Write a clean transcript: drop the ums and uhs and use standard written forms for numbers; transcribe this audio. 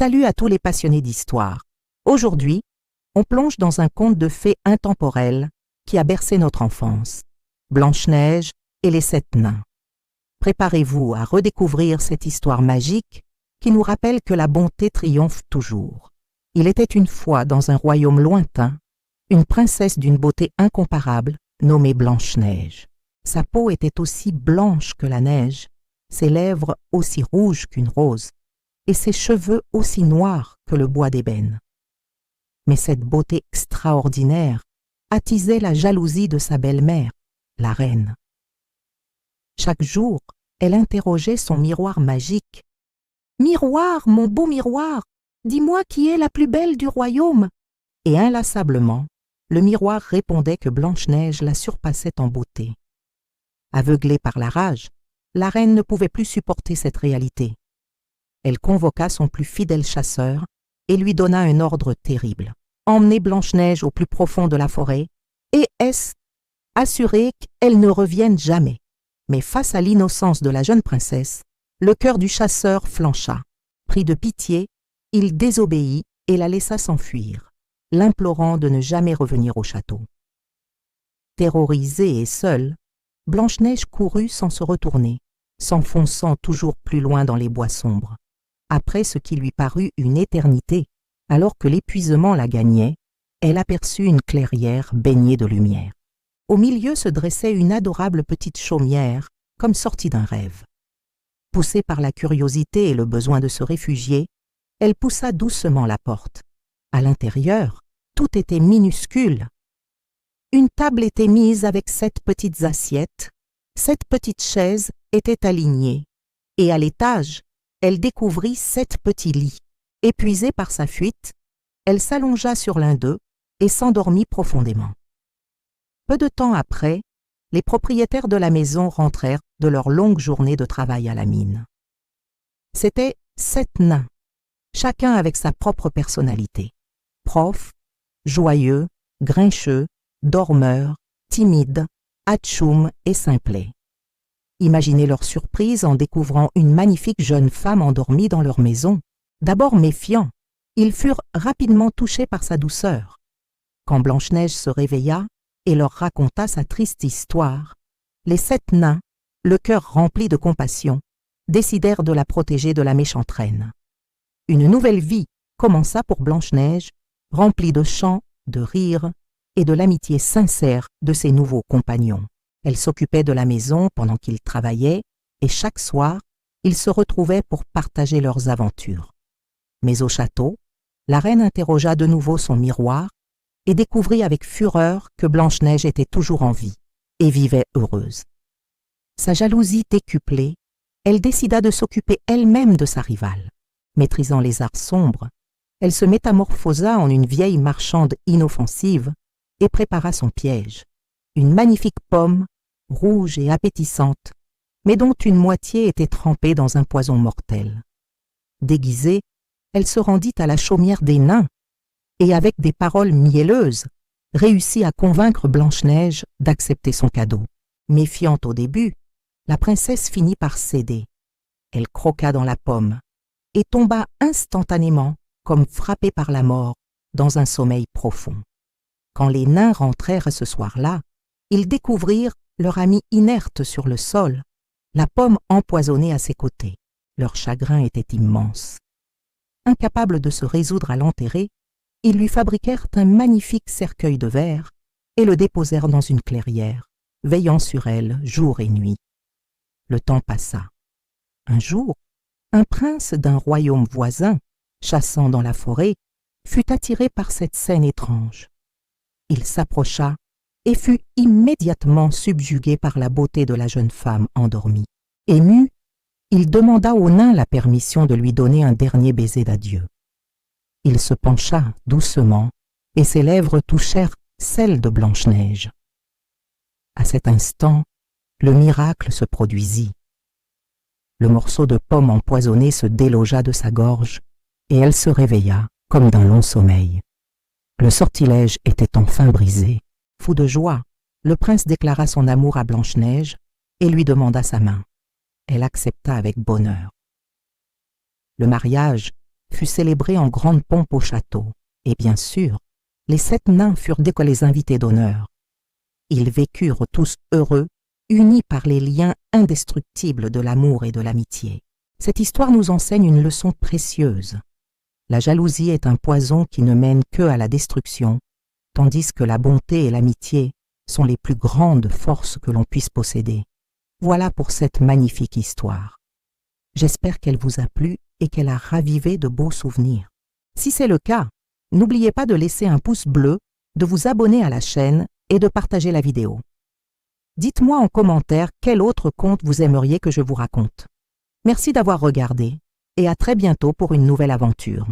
Salut à tous les passionnés d'histoire. Aujourd'hui, on plonge dans un conte de fées intemporel qui a bercé notre enfance, Blanche-Neige et les 7 nains. Préparez-vous à redécouvrir cette histoire magique qui nous rappelle que la bonté triomphe toujours. Il était une fois dans un royaume lointain, une princesse d'une beauté incomparable nommée Blanche-Neige. Sa peau était aussi blanche que la neige, ses lèvres aussi rouges qu'une rose, et ses cheveux aussi noirs que le bois d'ébène. Mais cette beauté extraordinaire attisait la jalousie de sa belle-mère, la reine. Chaque jour, elle interrogeait son miroir magique. « Miroir, mon beau miroir, dis-moi qui est la plus belle du royaume !» Et inlassablement, le miroir répondait que Blanche-Neige la surpassait en beauté. Aveuglée par la rage, la reine ne pouvait plus supporter cette réalité. Elle convoqua son plus fidèle chasseur et lui donna un ordre terrible. Emmener Blanche-Neige au plus profond de la forêt et assurer qu'elle ne revienne jamais. Mais face à l'innocence de la jeune princesse, le cœur du chasseur flancha. Pris de pitié, il désobéit et la laissa s'enfuir, l'implorant de ne jamais revenir au château. Terrorisée et seule, Blanche-Neige courut sans se retourner, s'enfonçant toujours plus loin dans les bois sombres. Après ce qui lui parut une éternité, alors que l'épuisement la gagnait, elle aperçut une clairière baignée de lumière. Au milieu se dressait une adorable petite chaumière, comme sortie d'un rêve. Poussée par la curiosité et le besoin de se réfugier, elle poussa doucement la porte. À l'intérieur, tout était minuscule. Une table était mise avec 7 petites assiettes, 7 petites chaises étaient alignées, et à l'étage, elle découvrit 7 petits lits. Épuisée par sa fuite, elle s'allongea sur l'un d'eux et s'endormit profondément. Peu de temps après, les propriétaires de la maison rentrèrent de leur longue journée de travail à la mine. C'étaient 7 nains, chacun avec sa propre personnalité. Profs, joyeux, grincheux, dormeurs, timides, atchoum et simplets. Imaginez leur surprise en découvrant une magnifique jeune femme endormie dans leur maison. D'abord méfiants, ils furent rapidement touchés par sa douceur. Quand Blanche-Neige se réveilla et leur raconta sa triste histoire, les 7 nains, le cœur rempli de compassion, décidèrent de la protéger de la méchante reine. Une nouvelle vie commença pour Blanche-Neige, remplie de chants, de rires et de l'amitié sincère de ses nouveaux compagnons. Elle s'occupait de la maison pendant qu'ils travaillaient et chaque soir, ils se retrouvaient pour partager leurs aventures. Mais au château, la reine interrogea de nouveau son miroir et découvrit avec fureur que Blanche-Neige était toujours en vie et vivait heureuse. Sa jalousie décuplée, elle décida de s'occuper elle-même de sa rivale. Maîtrisant les arts sombres, elle se métamorphosa en une vieille marchande inoffensive et prépara son piège, une magnifique pomme, rouge et appétissante, mais dont une moitié était trempée dans un poison mortel. Déguisée, elle se rendit à la chaumière des nains et, avec des paroles mielleuses, réussit à convaincre Blanche-Neige d'accepter son cadeau. Méfiante au début, la princesse finit par céder. Elle croqua dans la pomme et tomba instantanément, comme frappée par la mort, dans un sommeil profond. Quand les nains rentrèrent ce soir-là, ils découvrirent leur ami inerte sur le sol, la pomme empoisonnée à ses côtés. Leur chagrin était immense. Incapables de se résoudre à l'enterrer, ils lui fabriquèrent un magnifique cercueil de verre et le déposèrent dans une clairière, veillant sur elle jour et nuit. Le temps passa. Un jour, un prince d'un royaume voisin, chassant dans la forêt, fut attiré par cette scène étrange. Il s'approcha et fut immédiatement subjugué par la beauté de la jeune femme endormie. Ému, il demanda au nain la permission de lui donner un dernier baiser d'adieu. Il se pencha doucement et ses lèvres touchèrent celles de Blanche-Neige. À cet instant, le miracle se produisit. Le morceau de pomme empoisonnée se délogea de sa gorge et elle se réveilla comme d'un long sommeil. Le sortilège était enfin brisé. Fou de joie, le prince déclara son amour à Blanche-Neige et lui demanda sa main. Elle accepta avec bonheur. Le mariage fut célébrée en grande pompe au château. Et bien sûr, les 7 nains furent dès que les invités d'honneur. Ils vécurent tous heureux, unis par les liens indestructibles de l'amour et de l'amitié. Cette histoire nous enseigne une leçon précieuse. La jalousie est un poison qui ne mène que à la destruction, tandis que la bonté et l'amitié sont les plus grandes forces que l'on puisse posséder. Voilà pour cette magnifique histoire. J'espère qu'elle vous a plu et qu'elle a ravivé de beaux souvenirs. Si c'est le cas, n'oubliez pas de laisser un pouce bleu, de vous abonner à la chaîne et de partager la vidéo. Dites-moi en commentaire quel autre conte vous aimeriez que je vous raconte. Merci d'avoir regardé et à très bientôt pour une nouvelle aventure.